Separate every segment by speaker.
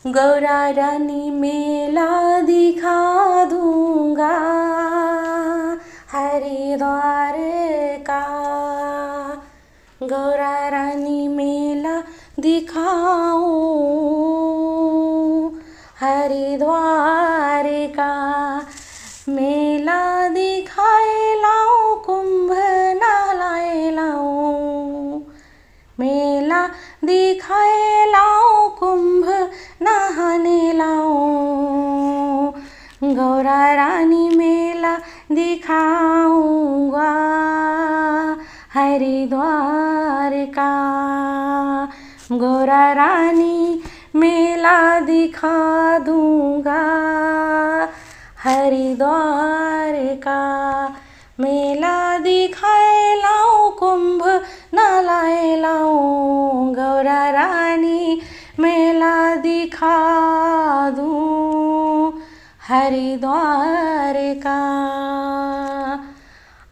Speaker 1: गौरा रानी मेला दिखा दूंगा हरिद्वार का। गौरा रानी मेला दिखाऊं हरिद्वार का। मेला दिखाए लाऊं कुंभ नहलाए लाऊं। मेला दिखाए लाऊं कुंभ नहाने लाऊं। गौरा रानी मेला दिखाऊंगा हरिद्वार का। गौरा रानी मेला दिखा दूंगा हरिद्वार का। मेला दिखाए लाऊं कुंभ नहलाए लाऊं। गौरा रानी मेला दिखा दूं हरिद्वार का।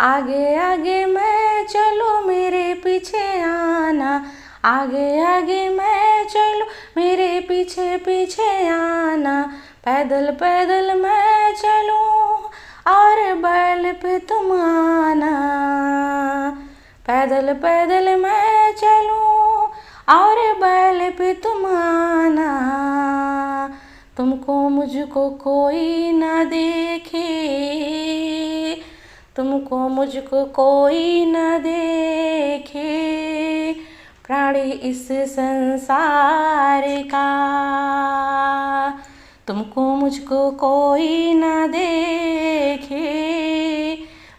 Speaker 1: आगे आगे मैं चलूं मेरे पीछे आना। आगे आगे मैं चलूं मेरे पीछे पीछे आना। पैदल पैदल मैं चलूं और बैल पे तुम आना। पैदल पैदल मैं चलूं और बैल पे तुम आना। तुमको मुझको कोई न देखे। तुमको मुझको कोई न देखे। प्राणी इस संसार का। तुमको मुझको कोई न देखे।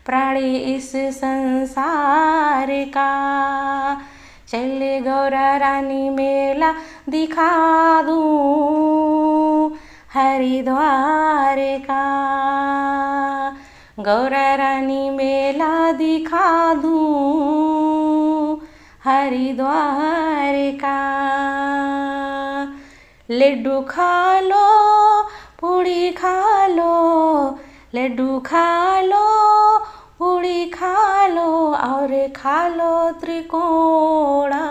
Speaker 1: प्राणी इस संसार का। चले गौरा रानी मेला दिखा दूं हरिद्वार का। गौरा रानी मेला दिखा दूं हरिद्वार का। लड्डू खा लो पूड़ी खा लो। लड्डू खा लो पूड़ी खा लो और खा लो त्रिकोणा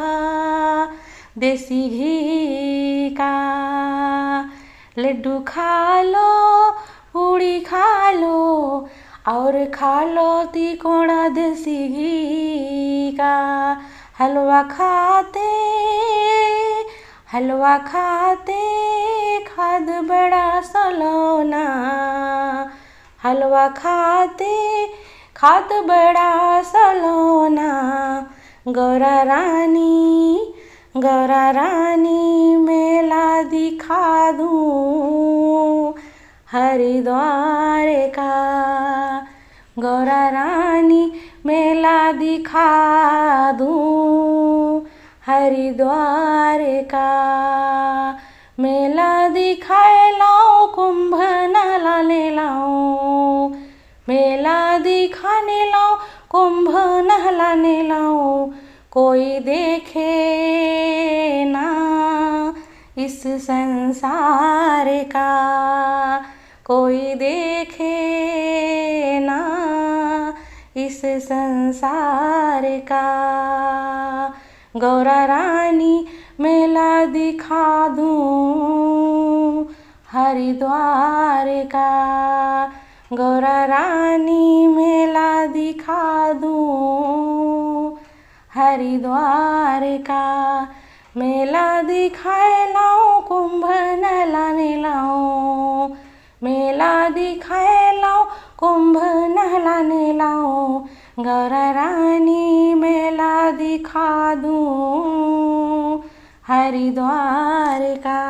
Speaker 1: देसी घी का। लड्डू खा लो पूड़ी खा लो और खा लो त्रिकोणा देसी घी का। हलवा खाते हलवा खाते खाद बड़ा सलोना। हलवा खाते खाद बड़ा सलोना। गौरा रानी मेला दिखा दूं हरिद्वार का। गौरा रानी मेला दिखा दूं हरिद्वार का। मेला दिखाए लाऊं कुंभ नहलाने लाऊं। मेला दिखाने लाऊं कुंभ नहलाने लाऊं। कोई देखे ना इस संसार का। कोई देखे ना इस संसार का। गौरा रानी मेला दिखा दूं हरिद्वार का। गौरा रानी मेला दिखा दूं हरिद्वार का। मेला दिखाए लाऊं कुंभ नहलाने लाऊं। मेला दिखाए लाऊं कुंभ नहलाने लाऊं। गौरा रानी मेला दिखा दूं हरिद्वार का।